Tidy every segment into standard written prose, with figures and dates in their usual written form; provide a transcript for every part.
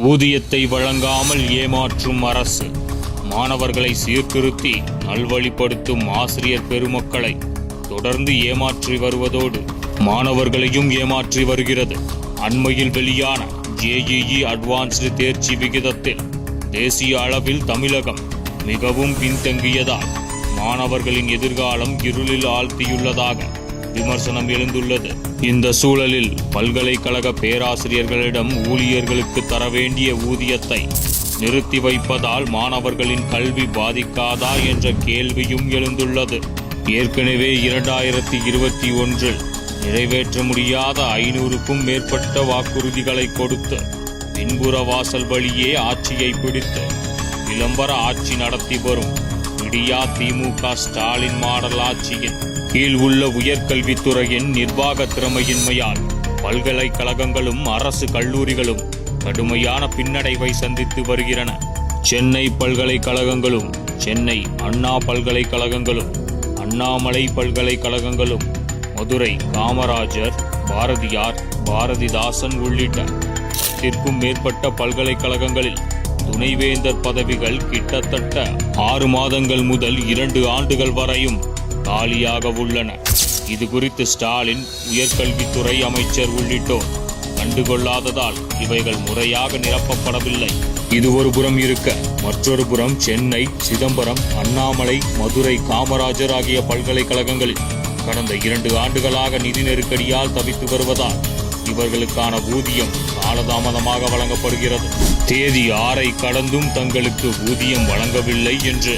ஊதியத்தை வழங்காமல் ஏமாற்றும் அரசு, மாணவர்களை சீர்திருத்தி நல்வழிப்படுத்தும் ஆசிரியர் பெருமக்களை தொடர்ந்து ஏமாற்றி வருவதோடு மாணவர்களையும் ஏமாற்றி வருகிறது. அண்மையில் வெளியான JEE அட்வான்ஸ்டு தேர்ச்சி விகிதத்தில் தேசிய அளவில் தமிழகம் மிகவும் பின்தங்கியதால் மாணவர்களின் எதிர்காலம் இருளில் ஆழ்த்தியுள்ளதாக விமர்சனம் எழுந்துள்ளது. இந்த சூழலில் பல்கலைக்கழக பேராசிரியர்களிடம் ஊழியர்களுக்கு தர வேண்டிய ஊதியத்தை நிறுத்தி வைப்பதால் மாணவர்களின் கல்வி பாதிக்காதா என்ற கேள்வியும் எழுந்துள்ளது. ஏற்கனவே 2021 நிறைவேற்ற முடியாத 500க்கும் மேற்பட்ட வாக்குறுதிகளை கொடுத்து பின்புற வாசல் வழியே ஆட்சியை பிடித்து விளம்பர ஆட்சி நடத்தி வரும் விடியா திமுக ஸ்டாலின் மாடல் ஆட்சியின் கீழ் உள்ள உயர்கல்வித்துறையின் நிர்வாக திறமையின்மையால் பல்கலைக்கழகங்களும் அரசு கல்லூரிகளும் கடுமையான பின்னடைவை சந்தித்து வருகின்றன. சென்னை பல்கலைக்கழகங்களும் சென்னை அண்ணா பல்கலைக்கழகங்களும் அண்ணாமலை பல்கலைக்கழகங்களும் மதுரை காமராஜர், பாரதியார், பாரதிதாசன் உள்ளிட்ட 10க்கும் மேற்பட்ட பல்கலைக்கழகங்களில் துணைவேந்தர் பதவிகள் கிட்டத்தட்ட 6 மாதங்கள் முதல் 2 ஆண்டுகள் வரையும் காலியாக உள்ளன. இது குறித்து ஸ்டாலின், உயர்கல்வித்துறை அமைச்சர் உள்ளிட்டோர் கண்டுகொள்ளாததால் இவைகள் முறையாக நிரப்பப்படவில்லை. இது ஒரு புறம் இருக்க, மற்றொரு புறம் சென்னை, சிதம்பரம், அண்ணாமலை, மதுரை, காமராஜர் ஆகிய பல்கலைக்கழகங்களில் கடந்த 2 ஆண்டுகளாக நிதி நெருக்கடியால் தவித்து வருவதால் இவர்களுக்கான ஊதியம் காலதாமதமாக வழங்கப்படுகிறது. தேதி 6 கடந்தும் தங்களுக்கு ஊதியம் வழங்கவில்லை என்று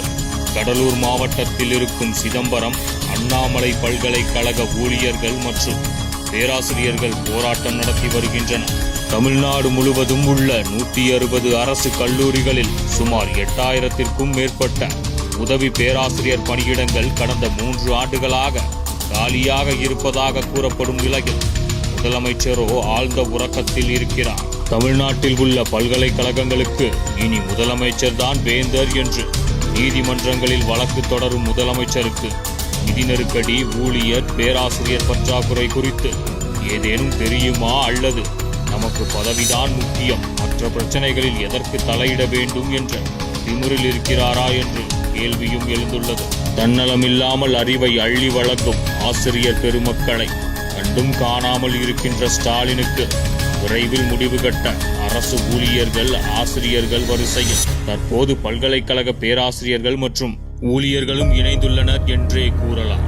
கடலூர் மாவட்டத்தில் இருக்கும் சிதம்பரம், அண்ணாமலை பல்கலைக்கழக ஊழியர்கள் மற்றும் பேராசிரியர்கள் போராட்டம் நடத்தி வருகின்றனர். தமிழ்நாடு முழுவதும் உள்ள 160 அரசு கல்லூரிகளில் சுமார் 8000த்திற்கும் மேற்பட்ட உதவி பேராசிரியர் பணியிடங்கள் கடந்த 3 ஆண்டுகளாக காலியாக இருப்பதாக கூறப்படும் நிலையில் முதலமைச்சரோ ஆழ்ந்த உறக்கத்தில் இருக்கிறார். தமிழ்நாட்டில் உள்ள பல்கலைக்கழகங்களுக்கு இனி முதலமைச்சர் தான் வேந்தர் என்று நீதிமன்றங்களில் வழக்கு தொடரும் முதலமைச்சருக்கு நிதி நெருக்கடி, ஊழியர், பேராசிரியர் பற்றாக்குறை குறித்து ஏதேனும் தெரியுமா? அல்லது நமக்கு பதவிதான் முக்கியம், மற்ற பிரச்சனைகளில் எதற்கு தலையிட வேண்டும் என்ற திமிரில் இருக்கிறாரா என்று கேள்வியும் எழுந்துள்ளது. தன்னலமில்லாமல் அறிவை அள்ளி வழங்கும் ஆசிரியர் பெருமக்களை கண்டும் காணாமல் இருக்கின்ற ஸ்டாலினுக்கு விரைவில் முடிவு கட்ட அரசு ஊழியர்கள், ஆசிரியர்கள் வரிசையில் தற்போது பல்கலைக்கழக பேராசிரியர்கள் மற்றும் ஊழியர்களும் இணைந்துள்ளனர் என்றே கூறலாம்.